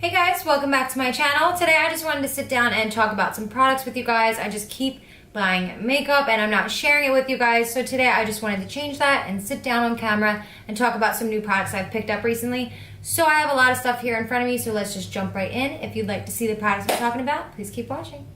Hey guys, welcome back to my channel. Today I just wanted to sit down and talk about some products with you guys. I just keep buying makeup and I'm not sharing it with you guys. So today I just wanted to change that and sit down on camera and talk about some new products I've picked up recently. So I have a lot of stuff here in front of me, so let's just jump right in. If you'd like to see the products I'm talking about, please keep watching.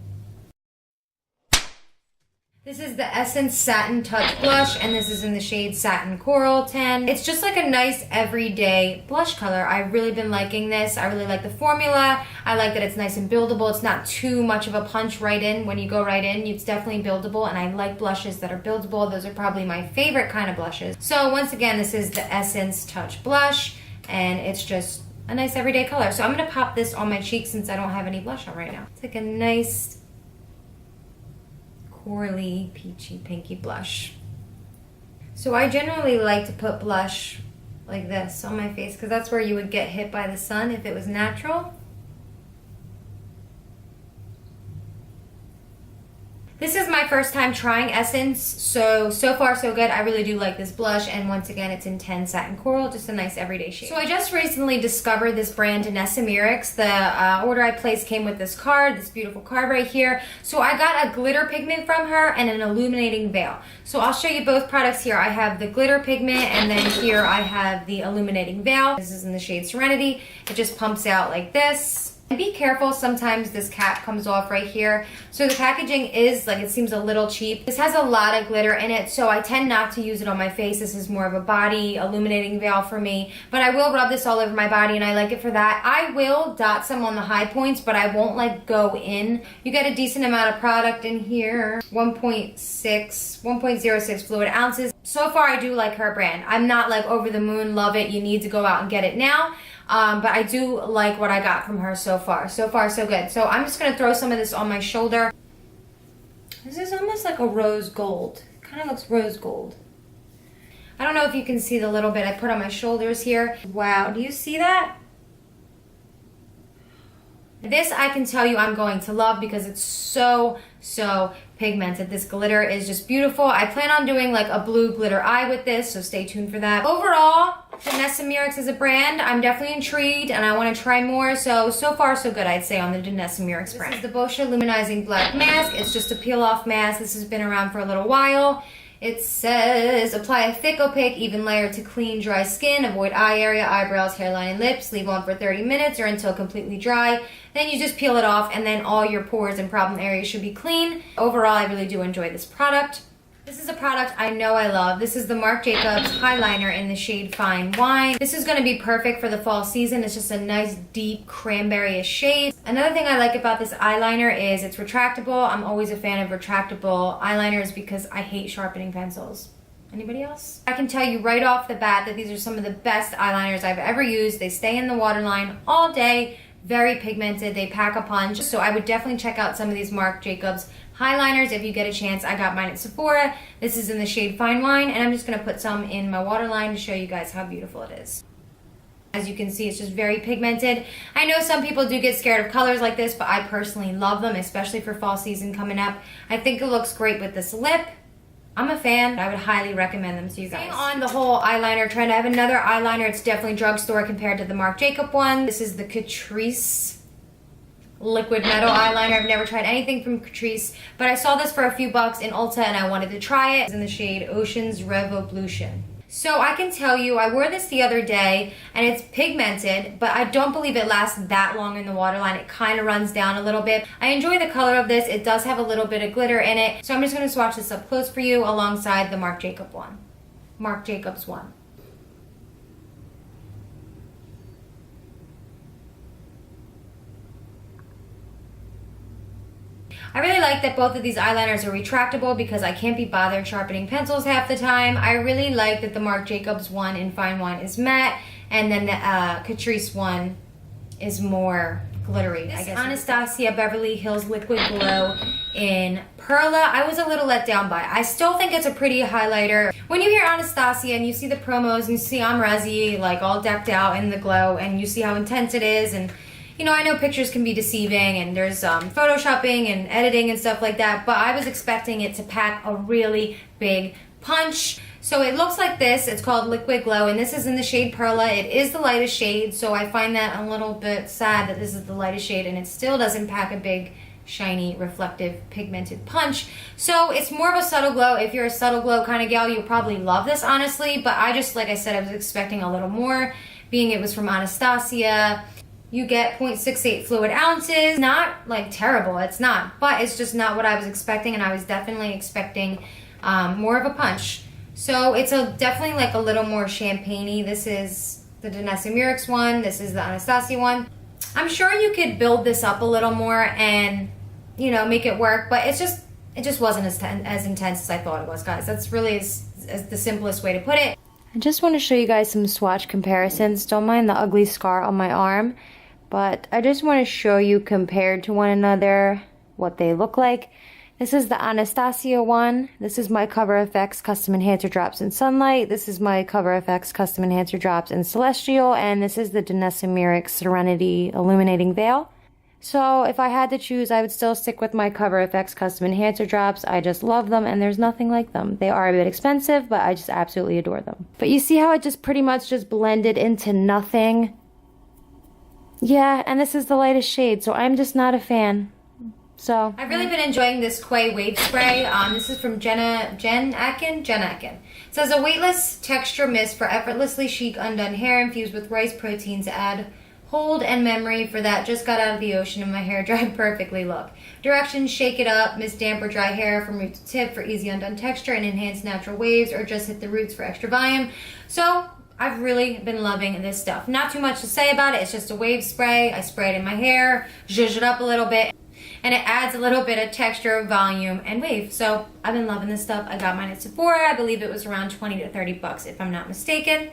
This is the Essence Satin Touch Blush, and this is in the shade Satin Coral 10. It's just like a nice everyday blush color. I've really been liking this. I really like the formula. I like that it's nice and buildable. It's not too much of a punch right in. When you go right in, it's definitely buildable, and I like blushes that are buildable. Those are probably my favorite kind of blushes. So once again, this is the Essence Touch Blush, and it's just a nice everyday color. So I'm gonna pop this on my cheek since I don't have any blush on right now. It's like a nice corally, peachy, pinky blush. So I generally like to put blush like this on my face because that's where you would get hit by the sun if it was natural. This is my first time trying Essence, so far so good. I really do like this blush, and once again, it's in 10 Satin Coral, just a nice everyday shade. So I just recently discovered this brand, DanessaMyricksBeauty. The order I placed came with this card, this beautiful card right here. So I got a glitter pigment from her and an illuminating veil. So I'll show you both products here. I have the glitter pigment, and then here I have the illuminating veil. This is in the shade Serenity. It just pumps out like this. And be careful, sometimes this cap comes off right here. So the packaging is like, it seems a little cheap. This has a lot of glitter in it, so I tend not to use it on my face. This is more of a body illuminating veil for me. But I will rub this all over my body and I like it for that. I will dot some on the high points, but I won't like go in. You get a decent amount of product in here. 1.06 fluid ounces. So far I do like her brand. I'm not like over the moon, love it, you need to go out and get it now. But I do like what I got from her so far. So far, so good. So I'm just going to throw some of this on my shoulder. This is almost like a rose gold. It kind of looks rose gold. I don't know if you can see the little bit I put on my shoulders here. Wow, do you see that? This I can tell you I'm going to love because it's so pigmented. This glitter is just beautiful. I plan on doing like a blue glitter eye with this, so stay tuned for that. Overall, DanessaMyricksBeauty is a brand. I'm definitely intrigued and I want to try more. So far so good, I'd say, on the DanessaMyricksBeauty brand. This is the Boscia Luminizing Black Mask. It's just a peel off mask. This has been around for a little while. It says, apply a thick, opaque, even layer to clean, dry skin. Avoid eye area, eyebrows, hairline, and lips. Leave on for 30 minutes or until completely dry. Then you just peel it off, and then all your pores and problem areas should be clean. Overall, I really do enjoy this product. This is a product I know I love. This is the MarcJacobs Highliner in the shade Fine Wine. This is going to be perfect for the fall season. It's just a nice, deep, cranberry-ish shade. Another thing I like about this eyeliner is it's retractable. I'm always a fan of retractable eyeliners because I hate sharpening pencils. Anybody else? I can tell you right off the bat that these are some of the best eyeliners I've ever used. They stay in the waterline all day. Very pigmented. They pack a punch. So I would definitely check out some of these MarcJacobs Highliners if you get a chance. I got mine at Sephora. This is in the shade Fine Wine, and I'm just going to put some in my waterline to show you guys how beautiful it is. As you can see, it's just very pigmented. I know some people do get scared of colors like this, but I personally love them, especially for fall season coming up. I think it looks great with this lip. I'm a fan. I would highly recommend them to you guys. Staying on the whole eyeliner trend, I have another eyeliner. It's definitely drugstore compared to the MarcJacobs one. This is the Catrice liquid metal eyeliner. I've never tried anything from Catrice, but I saw this for a few bucks in Ulta and I wanted to try it. It's in the shade Ocean's Revoblution. So I can tell you, I wore this the other day and it's pigmented, but I don't believe it lasts that long in the waterline. It kind of runs down a little bit. I enjoy the color of this. It does have a little bit of glitter in it. So I'm just going to swatch this up close for you alongside the MarcJacobs one. MarcJacobs one. I really like that both of these eyeliners are retractable because I can't be bothered sharpening pencils half the time. I really like that the MarcJacobs one in Fine Wine is matte, and then the Catrice one is more glittery. I guess AnastasiaBeverlyHills Liquid Glow in Perla, I was a little let down by. I still think it's a pretty highlighter. When you hear Anastasia and you see the promos and you see Anasazi like all decked out in the glow and you see how intense it is, and you know, I know pictures can be deceiving and there's photoshopping and editing and stuff like that, but I was expecting it to pack a really big punch. So it looks like this. It's called Liquid Glow, and this is in the shade Perla. It is the lightest shade, so I find that a little bit sad that this is the lightest shade, and it still doesn't pack a big, shiny, reflective, pigmented punch. So it's more of a subtle glow. If you're a subtle glow kind of gal, you'll probably love this, honestly. But I just, like I said, I was expecting a little more, being it was from Anastasia. You get 0.68 fluid ounces. Not like terrible, it's not, but it's just not what I was expecting, and I was definitely expecting more of a punch. So it's definitely like a little more champagne-y. This is the DanessaMyricksBeauty one. This is the Anastasia one. I'm sure you could build this up a little more and, you know, make it work, but it just wasn't as intense as I thought it was, guys. That's really as the simplest way to put it. I just want to show you guys some swatch comparisons. Don't mind the ugly scar on my arm, but I just want to show you compared to one another what they look like. This is the Anastasia one. This is my Cover FX Custom Enhancer Drops in Sunlight. This is my Cover FX Custom Enhancer Drops in Celestial. And this is the Janessa Mir Serenity Illuminating Veil. So if I had to choose, I would still stick with my Cover FX Custom Enhancer Drops. I just love them, and there's nothing like them. They are a bit expensive, but I just absolutely adore them. But you see how it just pretty much just blended into nothing? Yeah, and this is the lightest shade, so I'm just not a fan. So I've really been enjoying this Ouai Wave Spray. This is from Jen Atkin. It says a weightless texture mist for effortlessly chic undone hair infused with rice proteins to add hold and memory for that just got out of the ocean and my hair dried perfectly look. Directions: shake it up, mist damp or dry hair from root to tip for easy undone texture and enhanced natural waves, or just hit the roots for extra volume. So I've really been loving this stuff. Not too much to say about it. It's just a wave spray. I spray it in my hair, zhuzh it up a little bit, and it adds a little bit of texture, volume, and wave. So I've been loving this stuff. I got mine at Sephora. I believe it was around 20 to 30 bucks if I'm not mistaken.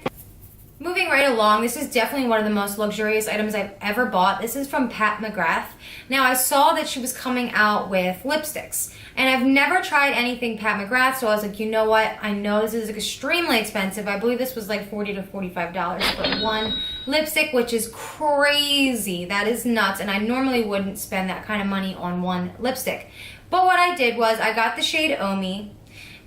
Moving right along, this is definitely one of the most luxurious items I've ever bought. This is from PatMcGrath. Now, I saw that she was coming out with lipsticks, and I've never tried anything PatMcGrath, so I was like, you know what? I know this is extremely expensive. I believe this was like $40 to $45 for one lipstick, which is crazy. That is nuts, and I normally wouldn't spend that kind of money on one lipstick. But what I did was I got the shade Omi,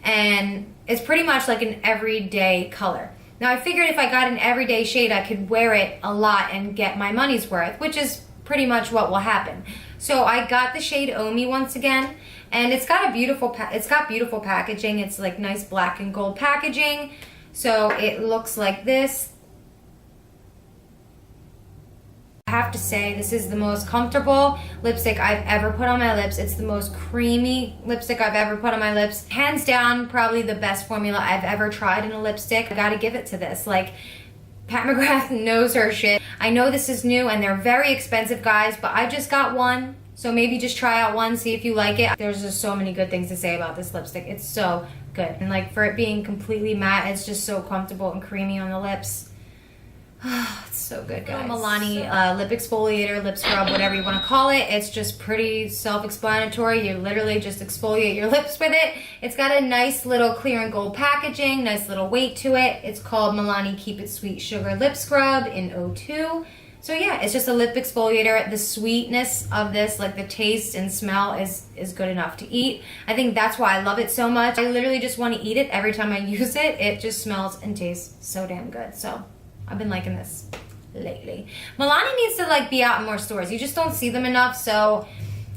and it's pretty much like an everyday color. Now, I figured if I got an everyday shade, I could wear it a lot and get my money's worth, which is pretty much what will happen. So I got the shade Omi once again, and it's got beautiful packaging. It's like nice black and gold packaging. So it looks like this. I have to say, this is the most comfortable lipstick I've ever put on my lips. It's the most creamy lipstick I've ever put on my lips. Hands down, probably the best formula I've ever tried in a lipstick. I gotta give it to this. Like, PatMcGrath knows her shit. I know this is new and they're very expensive, guys, but I just got one. So maybe just try out one, see if you like it. There's just so many good things to say about this lipstick. It's so good. And like, for it being completely matte, it's just so comfortable and creamy on the lips. It's so good, guys. MIlani lip exfoliator, lip scrub, whatever you want to call it. It's just pretty self-explanatory. You literally just exfoliate your lips with it. It's got a nice little clear and gold packaging, nice little weight to it. It's called MIlani Keep It Sweet Sugar Lip Scrub in O2. So yeah, it's just a lip exfoliator. The sweetness of this, like the taste and smell is good enough to eat. I think that's why I love it so much. I literally just want to eat it every time I use it. It just smells and tastes so damn good. So I've been liking this lately. MIlani needs to like be out in more stores. You just don't see them enough, so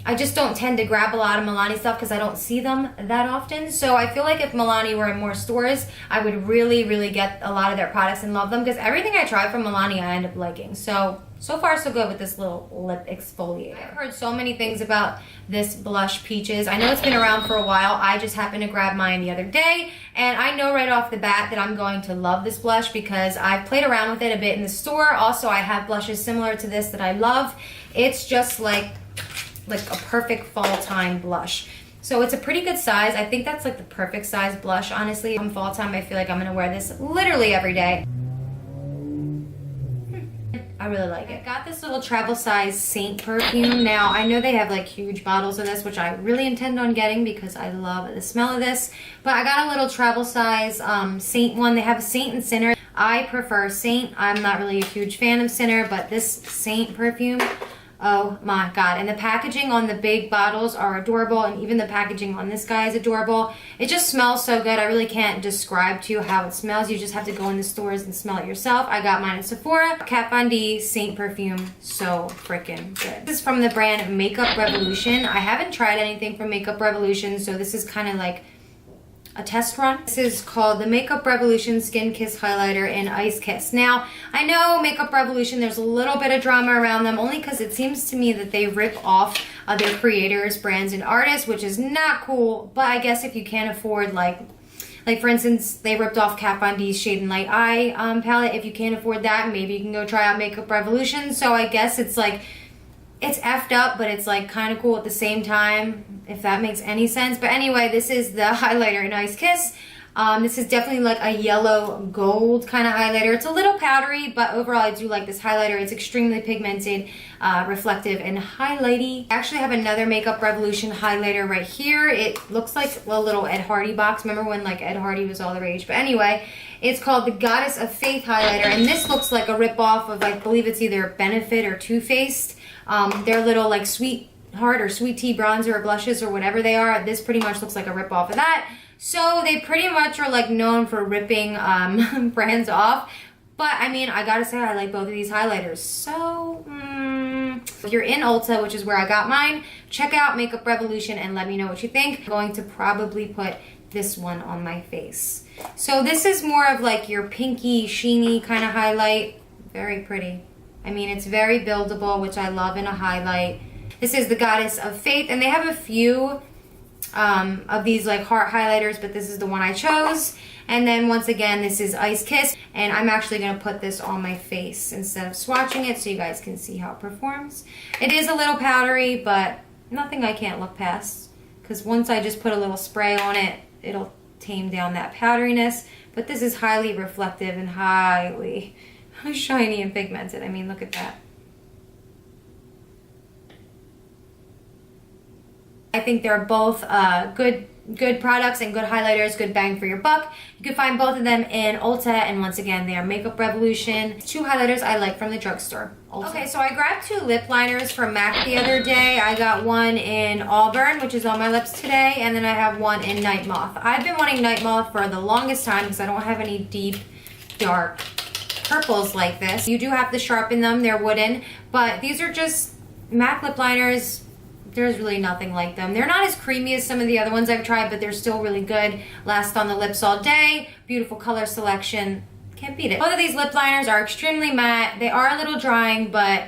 I just don't tend to grab a lot of MIlani stuff because I don't see them that often. So I feel like if MIlani were in more stores, I would really, really get a lot of their products and love them, because everything I try from MIlani I end up liking. So far so good with this little lip exfoliator. I've heard so many things about this blush Peaches. I know it's been around for a while. I just happened to grab mine the other day, and I know right off the bat that I'm going to love this blush because I've played around with it a bit in the store. Also, I have blushes similar to this that I love. It's just like a perfect fall time blush. So it's a pretty good size. I think that's like the perfect size blush, honestly. In fall time, I feel like I'm gonna wear this literally every day. I really like it. I got this little travel size Saint perfume. Now, I know they have like huge bottles of this, which I really intend on getting because I love the smell of this. But I got a little travel size Saint one. They have a Saint and Sinner. I prefer Saint. I'm not really a huge fan of Sinner, but this Saint perfume, Oh my god. And the packaging on the big bottles are adorable, and even the packaging on this guy is adorable. It just smells so good. I really can't describe to you how it smells. You just have to go in the stores and smell it yourself. I got mine at Sephora. KatVonD Saint Perfume. So freaking good. This is from the brand MakeupRevolution. I haven't tried anything from MakeupRevolution, so this is kind of like a test run. This is called the MakeupRevolution Skin Kiss Highlighter in Ice Kiss. Now, I know MakeupRevolution, there's a little bit of drama around them, only because it seems to me that they rip off other creators, brands, and artists, which is not cool. But I guess if you can't afford, like for instance, they ripped off KatVonD's Shade and Light Eye palette. If you can't afford that, maybe you can go try out MakeupRevolution. So I guess it's like, it's effed up, but it's like kind of cool at the same time, if that makes any sense. But anyway, this is the highlighter in Ice Kiss. This is definitely like a yellow gold kind of highlighter. It's a little powdery, but overall I do like this highlighter. It's extremely pigmented, reflective, and highlighty. I actually have another MakeupRevolution highlighter right here. It looks like a little Ed Hardy box. Remember when like Ed Hardy was all the rage? But anyway, it's called the Goddess of Faith highlighter, and this looks like a ripoff of, I believe it's either Benefit or Too Faced. Their little like Sweetheart or Sweet Tea bronzer or blushes or whatever they are. This pretty much looks like a ripoff of that. So they pretty much are like known for ripping brands off. But I mean, I gotta say I like both of these highlighters. So if you're in Ulta, which is where I got mine, check out MakeupRevolution and let me know what you think. I'm going to probably put this one on my face. So this is more of like your pinky, sheeny kind of highlight. Very pretty. I mean, it's very buildable, which I love in a highlight. This is the Goddess of Faith, and they have a few of these like heart highlighters, but this is the one I chose. And then once again, this is Ice Kiss, and I'm actually going to put this on my face instead of swatching it so you guys can see how it performs. It is a little powdery, but nothing I can't look past, because once I just put a little spray on it, it'll tame down that powderiness. But this is highly reflective and highly shiny and pigmented. I mean, look at that. I think they're both good products and good highlighters, good bang for your buck. You can find both of them in Ulta, and once again, they are MakeupRevolution. Two highlighters I like from the drugstore. Ulta. Okay, so I grabbed two lip liners from MAC the other day. I got one in Auburn, which is on my lips today, and then I have one in Nightmoth. I've been wanting Nightmoth for the longest time because I don't have any deep, dark purples like this. You do have to sharpen them, they're wooden, but these are just MAC lip liners. There's really nothing like them. They're not as creamy as some of the other ones I've tried, but they're still really good. Last on the lips all day. Beautiful color selection. Can't beat it. Both of these lip liners are extremely matte. They are a little drying, but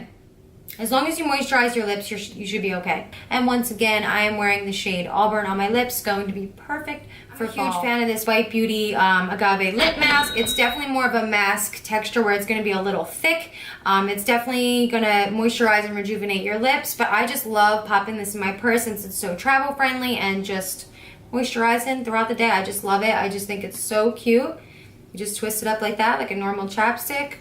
as long as you moisturize your lips, you should be okay. And once again, I am wearing the shade Auburn on my lips. Going to be perfect for fall. I'm a huge fan of this BiteBeauty Agave lip mask. It's definitely more of a mask texture where it's going to be a little thick. It's definitely going to moisturize and rejuvenate your lips, but I just love popping this in my purse since it's so travel friendly and just moisturizing throughout the day. I just love it. I just think it's so cute. You just twist it up like that, like a normal chapstick.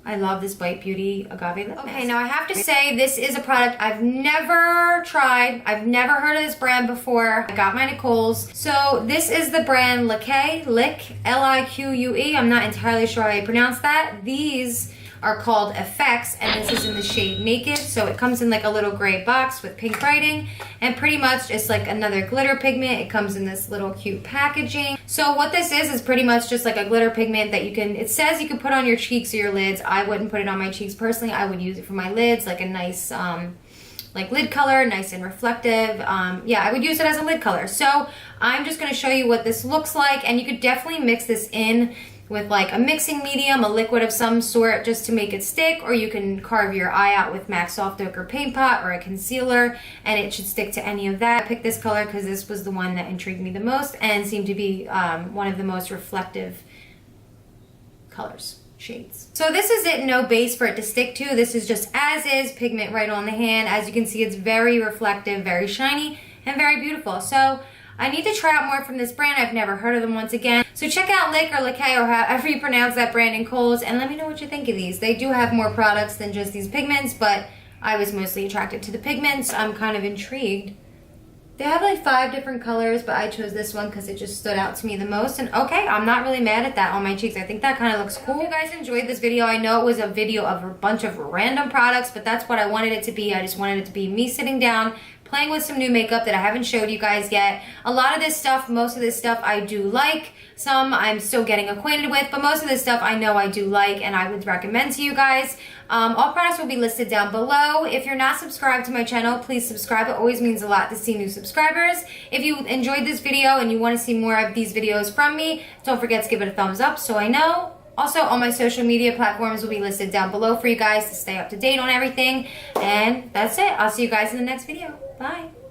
I love this BiteBeauty Agave lip mask. Okay, now I have to say this is a product I've never tried. I've never heard of this brand before. I got mine at Kohl's. So this is the brand Lique, L-I-Q-U-E. I'm not entirely sure how you pronounce that. These are called Effects, and this is in the shade Naked. So it comes in like a little gray box with pink writing, and pretty much it's like another glitter pigment. It comes in this little cute packaging. So what this is pretty much just like a glitter pigment that you can, it says you can put on your cheeks or your lids. I wouldn't put it on my cheeks personally. I would use it for my lids, like a nice like lid color, nice and reflective. Yeah, I would use it as a lid color. So I'm just gonna show you what this looks like, and you could definitely mix this in with like a mixing medium, a liquid of some sort, just to make it stick, or you can carve your eye out with MAC Soft Ochre Paint Pot or a concealer, and it should stick to any of that. I picked this color because this was the one that intrigued me the most and seemed to be one of the most reflective colors, shades. So this is it, no base for it to stick to. This is just as is, pigment right on the hand. As you can see, it's very reflective, very shiny, and very beautiful. So I need to try out more from this brand. I've never heard of them once again. So check out Lique or Lique or however you pronounce that brand in Kohl's, and let me know what you think of these. They do have more products than just these pigments, but I was mostly attracted to the pigments. I'm kind of intrigued They have like 5 different colors, but I chose this one because it just stood out to me the most. And okay, I'm not really mad at that on my cheeks. I think that kind of looks cool. I hope you guys enjoyed this video. I know it was a video of a bunch of random products, but that's what I wanted it to be. I just wanted it to be me sitting down, playing with some new makeup that I haven't showed you guys yet. A lot of this stuff, most of this stuff I do like. Some I'm still getting acquainted with, but most of this stuff I know I do like and I would recommend to you guys. All products will be listed down below. If you're not subscribed to my channel, please subscribe. It always means a lot to see new subscribers. If you enjoyed this video and you want to see more of these videos from me, don't forget to give it a thumbs up so I know. Also, all my social media platforms will be listed down below for you guys to stay up to date on everything. And that's it. I'll see you guys in the next video. Bye.